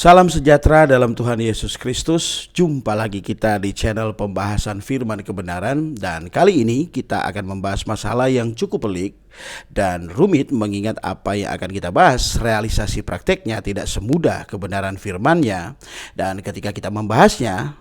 Salam sejahtera dalam Tuhan Yesus Kristus. Jumpa lagi kita di channel pembahasan firman kebenaran. Dan kali ini kita akan membahas masalah yang cukup pelik dan rumit, mengingat apa yang akan kita bahas, realisasi prakteknya tidak semudah kebenaran firman-Nya. Dan ketika kita membahasnya,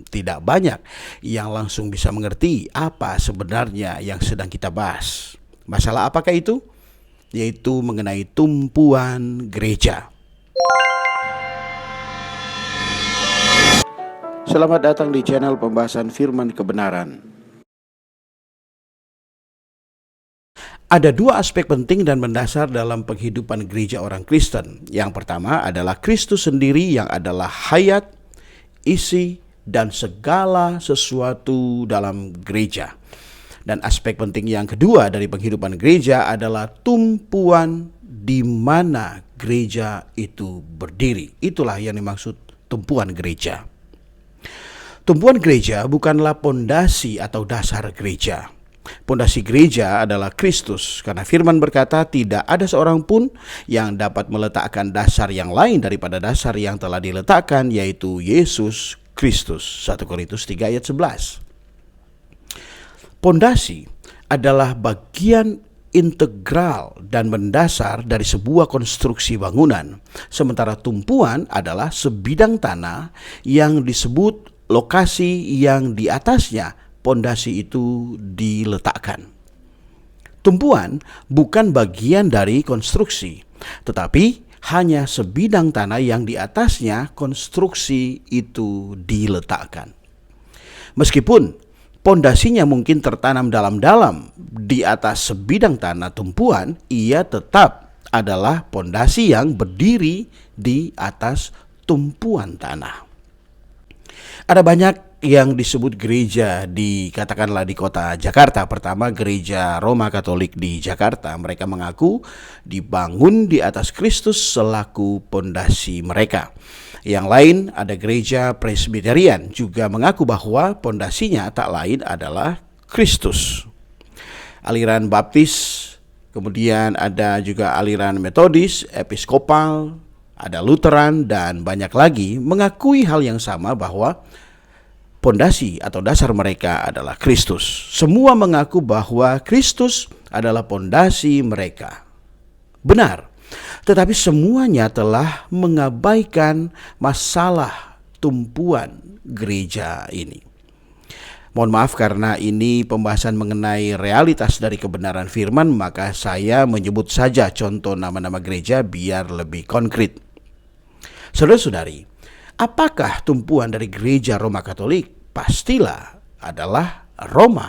tidak banyak yang langsung bisa mengerti apa sebenarnya yang sedang kita bahas. Masalah apakah itu? Yaitu mengenai tumpuan gereja. Selamat datang di channel pembahasan firman kebenaran. Ada dua aspek penting dan mendasar dalam penghidupan gereja orang Kristen. Yang pertama adalah Kristus sendiri yang adalah hayat, isi, dan segala sesuatu dalam gereja. Dan aspek penting yang kedua dari penghidupan gereja adalah tumpuan di mana gereja itu berdiri. Itulah yang dimaksud tumpuan gereja. Tumpuan gereja bukanlah pondasi atau dasar gereja. Pondasi gereja adalah Kristus, karena firman berkata tidak ada seorang pun yang dapat meletakkan dasar yang lain daripada dasar yang telah diletakkan, yaitu Yesus Kristus. 1 Korintus 3 ayat 11. Pondasi adalah bagian integral dan mendasar dari sebuah konstruksi bangunan, sementara tumpuan adalah sebidang tanah yang disebut lokasi yang di atasnya pondasi itu diletakkan. Tumpuan bukan bagian dari konstruksi, tetapi hanya sebidang tanah yang di atasnya konstruksi itu diletakkan. Meskipun pondasinya mungkin tertanam dalam-dalam di atas sebidang tanah tumpuan, ia tetap adalah pondasi yang berdiri di atas tumpuan tanah. Ada banyak yang disebut gereja katakanlah di kota Jakarta. Pertama, gereja Roma Katolik di Jakarta. Mereka mengaku dibangun di atas Kristus selaku pondasi mereka. Yang lain ada gereja Presbyterian, juga mengaku bahwa pondasinya tak lain adalah Kristus. Aliran Baptis, kemudian ada juga aliran Metodis, Episkopal, ada Lutheran, dan banyak lagi mengakui hal yang sama, bahwa pondasi atau dasar mereka adalah Kristus. Semua mengaku bahwa Kristus adalah pondasi mereka. Benar, tetapi semuanya telah mengabaikan masalah tumpuan gereja ini. Mohon maaf, karena ini pembahasan mengenai realitas dari kebenaran firman, maka saya menyebut saja contoh nama-nama gereja biar lebih konkret. Saudara-saudari, apakah tumpuan dari gereja Roma Katolik? Pastilah adalah Roma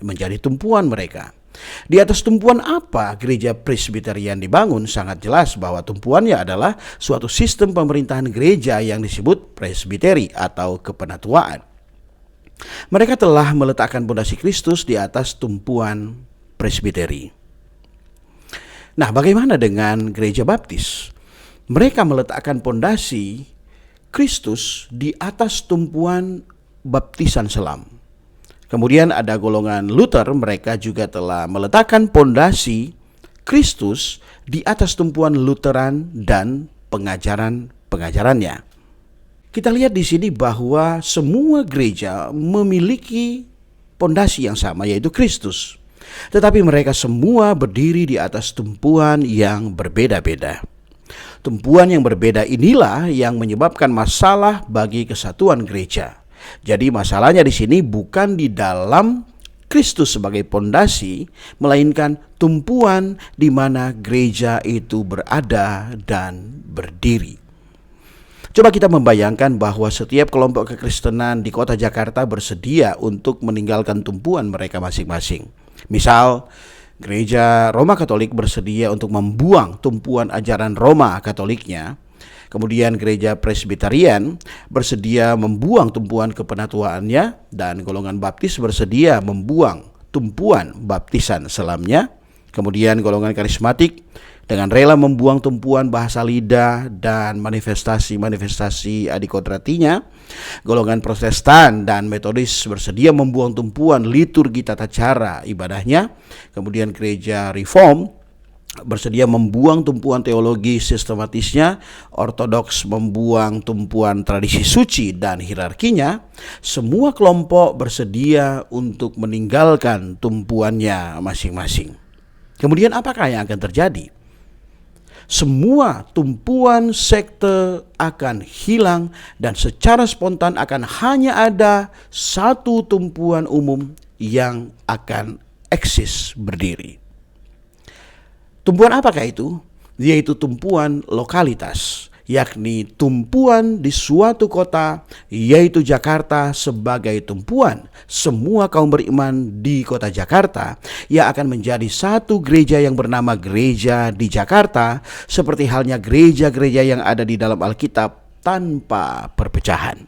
menjadi tumpuan mereka. Di atas tumpuan apa gereja Presbyterian dibangun? Sangat jelas bahwa tumpuannya adalah suatu sistem pemerintahan gereja yang disebut presbiteri atau kepenatuaan. Mereka telah meletakkan pondasi Kristus di atas tumpuan presbiteri. Nah, bagaimana dengan gereja Baptis? Mereka meletakkan pondasi Kristus di atas tumpuan baptisan selam. Kemudian ada golongan Luther, mereka juga telah meletakkan pondasi Kristus di atas tumpuan Lutheran dan pengajaran-pengajarannya. Kita lihat di sini bahwa semua gereja memiliki pondasi yang sama, yaitu Kristus. Tetapi mereka semua berdiri di atas tumpuan yang berbeda-beda. Tumpuan yang berbeda inilah yang menyebabkan masalah bagi kesatuan gereja. Jadi masalahnya di sini bukan di dalam Kristus sebagai pondasi, melainkan tumpuan di mana gereja itu berada dan berdiri. Coba kita membayangkan bahwa setiap kelompok kekristenan di kota Jakarta bersedia untuk meninggalkan tumpuan mereka masing-masing. Misal, gereja Roma Katolik bersedia untuk membuang tumpuan ajaran Roma Katoliknya. Kemudian gereja Presbyterian bersedia membuang tumpuan kepenatuaannya, dan golongan Baptis bersedia membuang tumpuan baptisan selamnya. Kemudian golongan karismatik dengan rela membuang tumpuan bahasa lidah dan manifestasi adikodratinya. Golongan Protestan dan Metodis bersedia membuang tumpuan liturgi tata cara ibadahnya. Kemudian gereja Reform bersedia membuang tumpuan teologi sistematisnya, ortodoks membuang tumpuan tradisi suci dan hierarkinya, semua kelompok bersedia untuk meninggalkan tumpuannya masing-masing. Kemudian apakah yang akan terjadi? Semua tumpuan sekte akan hilang dan secara spontan akan hanya ada satu tumpuan umum yang akan eksis berdiri. Tumpuan apakah itu? Yaitu tumpuan lokalitas, yakni tumpuan di suatu kota, yaitu Jakarta sebagai tumpuan semua kaum beriman di kota Jakarta yang akan menjadi satu gereja yang bernama Gereja di Jakarta, seperti halnya gereja-gereja yang ada di dalam Alkitab tanpa perpecahan.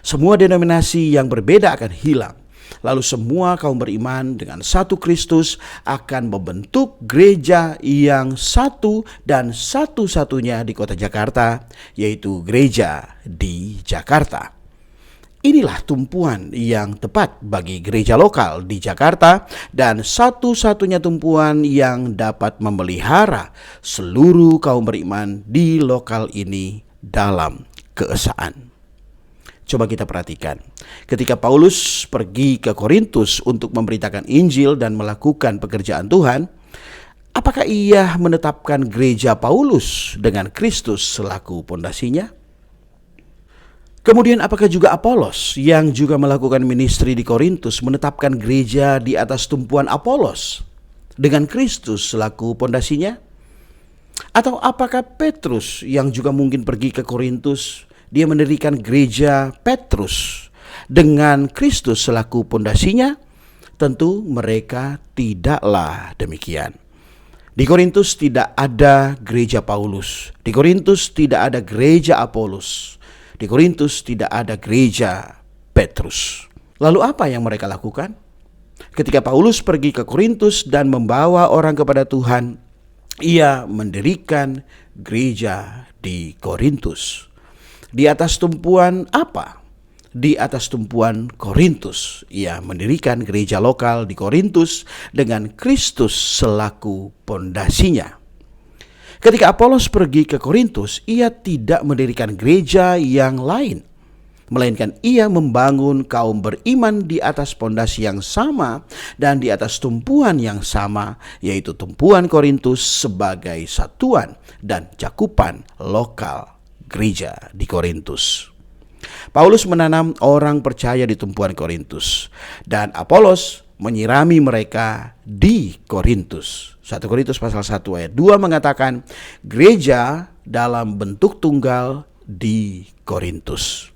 Semua denominasi yang berbeda akan hilang. Lalu semua kaum beriman dengan satu Kristus akan membentuk gereja yang satu dan satu-satunya di kota Jakarta, yaitu Gereja di Jakarta. Inilah tumpuan yang tepat bagi gereja lokal di Jakarta dan satu-satunya tumpuan yang dapat memelihara seluruh kaum beriman di lokal ini dalam keesaan. Coba kita perhatikan, ketika Paulus pergi ke Korintus untuk memberitakan Injil dan melakukan pekerjaan Tuhan, apakah ia menetapkan gereja Paulus dengan Kristus selaku pondasinya? Kemudian apakah juga Apolos yang juga melakukan ministry di Korintus menetapkan gereja di atas tumpuan Apolos dengan Kristus selaku pondasinya? Atau apakah Petrus yang juga mungkin pergi ke Korintus, dia mendirikan gereja Petrus dengan Kristus selaku pondasinya? Tentu mereka tidaklah demikian. Di Korintus tidak ada gereja Paulus. Di Korintus tidak ada gereja Apolos. Di Korintus tidak ada gereja Petrus. Lalu apa yang mereka lakukan? Ketika Paulus pergi ke Korintus dan membawa orang kepada Tuhan, ia mendirikan gereja di Korintus. Di atas tumpuan apa? Di atas tumpuan Korintus. Ia mendirikan gereja lokal di Korintus dengan Kristus selaku pondasinya. Ketika Apolos pergi ke Korintus, ia tidak mendirikan gereja yang lain, melainkan ia membangun kaum beriman di atas pondasi yang sama dan di atas tumpuan yang sama, yaitu tumpuan Korintus sebagai satuan dan cakupan lokal gereja di Korintus. Paulus menanam orang percaya di tumpuan Korintus dan Apolos menyirami mereka di Korintus. 1 Korintus pasal 1 ayat 2 mengatakan gereja dalam bentuk tunggal di Korintus.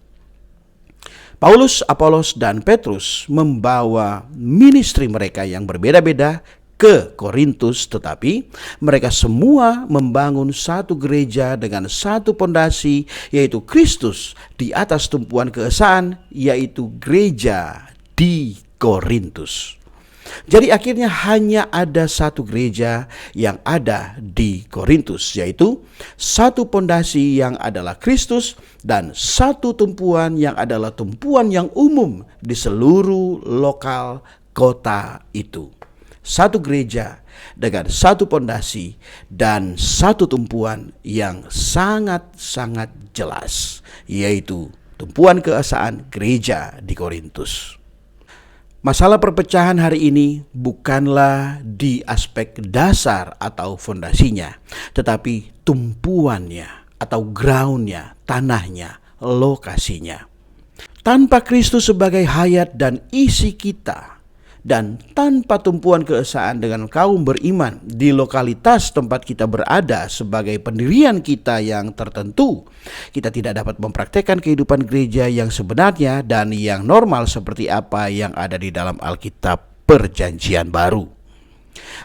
Paulus, Apolos, dan Petrus membawa ministry mereka yang berbeda-beda ke Korintus, tetapi mereka semua membangun satu gereja dengan satu pondasi, yaitu Kristus di atas tumpuan keesaan, yaitu gereja di Korintus. Jadi akhirnya hanya ada satu gereja yang ada di Korintus, yaitu satu pondasi yang adalah Kristus dan satu tumpuan yang adalah tumpuan yang umum di seluruh lokal kota itu. Satu gereja dengan satu pondasi dan satu tumpuan yang sangat-sangat jelas, yaitu tumpuan keesaan gereja di Korintus. Masalah perpecahan hari ini bukanlah di aspek dasar atau fondasinya, tetapi tumpuannya atau groundnya, tanahnya, lokasinya. Tanpa Kristus sebagai hayat dan isi kita, dan tanpa tumpuan keesaan dengan kaum beriman di lokalitas tempat kita berada sebagai pendirian kita yang tertentu, kita tidak dapat mempraktekkan kehidupan gereja yang sebenarnya dan yang normal seperti apa yang ada di dalam Alkitab Perjanjian Baru.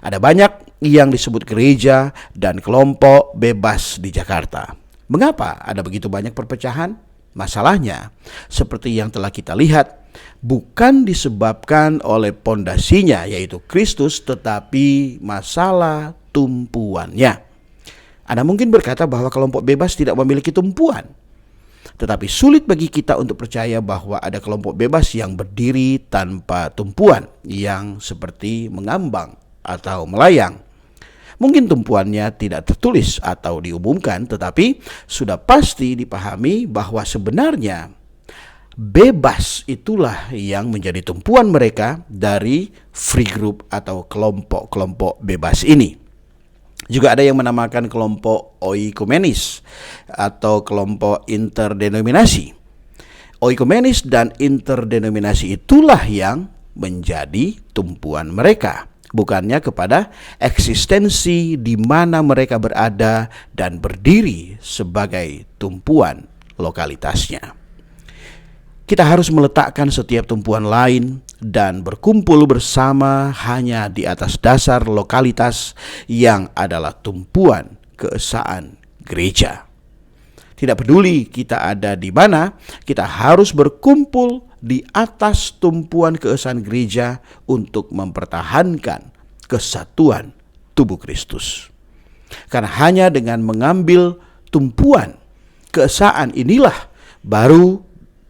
Ada banyak yang disebut gereja dan kelompok bebas di Jakarta. Mengapa ada begitu banyak perpecahan? Masalahnya, seperti yang telah kita lihat, bukan disebabkan oleh pondasinya yaitu Kristus, tetapi masalah tumpuannya. Anda mungkin berkata bahwa kelompok bebas tidak memiliki tumpuan. Tetapi sulit bagi kita untuk percaya bahwa ada kelompok bebas yang berdiri tanpa tumpuan, yang seperti mengambang atau melayang. Mungkin tumpuannya tidak tertulis atau diumumkan, tetapi sudah pasti dipahami bahwa sebenarnya bebas itulah yang menjadi tumpuan mereka dari free group atau kelompok-kelompok bebas ini. Juga ada yang menamakan kelompok oikumenis atau kelompok interdenominasi. Oikumenis dan interdenominasi itulah yang menjadi tumpuan mereka, bukannya kepada eksistensi di mana mereka berada dan berdiri sebagai tumpuan lokalitasnya. Kita harus meletakkan setiap tumpuan lain dan berkumpul bersama hanya di atas dasar lokalitas yang adalah tumpuan keesaan gereja. Tidak peduli kita ada di mana, kita harus berkumpul di atas tumpuan keesaan gereja untuk mempertahankan kesatuan tubuh Kristus. Karena hanya dengan mengambil tumpuan keesaan inilah baru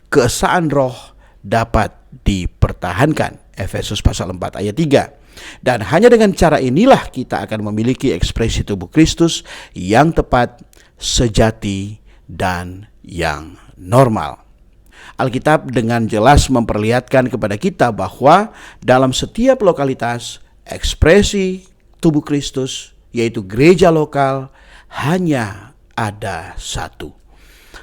keesaan roh dapat dipertahankan. Efesus pasal 4 ayat 3. Dan hanya dengan cara inilah kita akan memiliki ekspresi tubuh Kristus yang tepat, sejati, dan yang normal. Alkitab dengan jelas memperlihatkan kepada kita bahwa dalam setiap lokalitas, ekspresi tubuh Kristus, yaitu gereja lokal, hanya ada satu.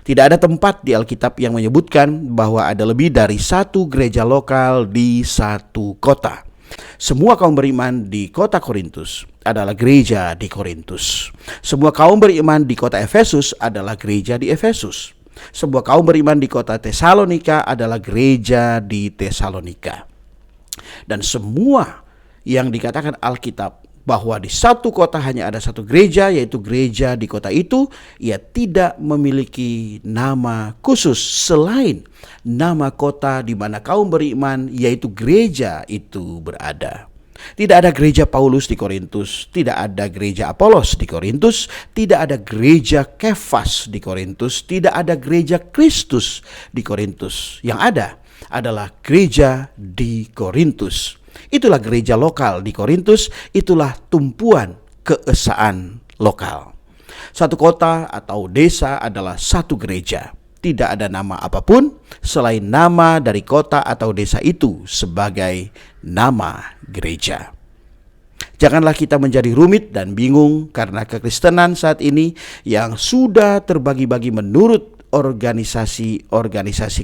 Tidak ada tempat di Alkitab yang menyebutkan bahwa ada lebih dari satu gereja lokal di satu kota. Semua kaum beriman di kota Korintus adalah gereja di Korintus. Semua kaum beriman di kota Efesus adalah gereja di Efesus. Semua kaum beriman di kota Tesalonika adalah gereja di Tesalonika. Dan semua yang dikatakan Alkitab bahwa di satu kota hanya ada satu gereja, yaitu gereja di kota itu, ia tidak memiliki nama khusus selain nama kota di mana kaum beriman, yaitu gereja itu berada. Tidak ada gereja Paulus di Korintus, tidak ada gereja Apolos di Korintus, tidak ada gereja Kefas di Korintus, tidak ada gereja Kristus di Korintus. Yang ada adalah gereja di Korintus. Itulah gereja lokal di Korintus, itulah tumpuan keesaan lokal. Satu kota atau desa adalah satu gereja. Tidak ada nama apapun selain nama dari kota atau desa itu sebagai nama gereja. Janganlah kita menjadi rumit dan bingung karena kekristenan saat ini yang sudah terbagi-bagi menurut organisasi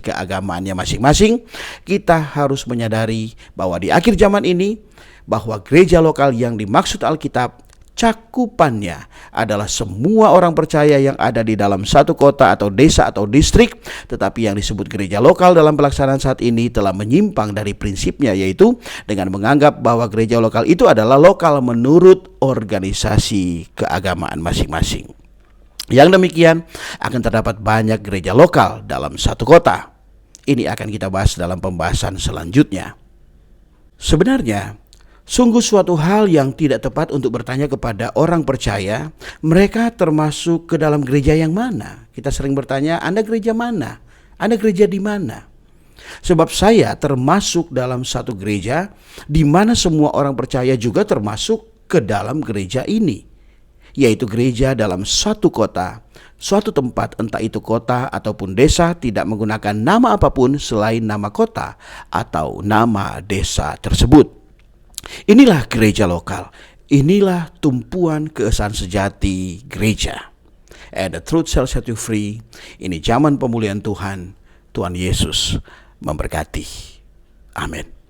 keagamaannya masing-masing. Kita harus menyadari bahwa di akhir zaman ini, bahwa gereja lokal yang dimaksud Alkitab cakupannya adalah semua orang percaya yang ada di dalam satu kota atau desa atau distrik. Tetapi yang disebut gereja lokal dalam pelaksanaan saat ini telah menyimpang dari prinsipnya, yaitu dengan menganggap bahwa gereja lokal itu adalah lokal menurut organisasi keagamaan masing-masing. Yang demikian akan terdapat banyak gereja lokal dalam satu kota. Ini akan kita bahas dalam pembahasan selanjutnya. Sebenarnya, sungguh suatu hal yang tidak tepat untuk bertanya kepada orang percaya, mereka termasuk ke dalam gereja yang mana? Kita sering bertanya, Anda gereja mana? Anda gereja di mana? Sebab saya termasuk dalam satu gereja di mana semua orang percaya juga termasuk ke dalam gereja ini, yaitu gereja dalam suatu kota, suatu tempat, entah itu kota ataupun desa, tidak menggunakan nama apapun selain nama kota atau nama desa tersebut. Inilah gereja lokal, inilah tumpuan keesaan sejati gereja. And the truth shall set you free. Ini zaman pemulihan Tuhan. Tuhan Yesus memberkati. Amin.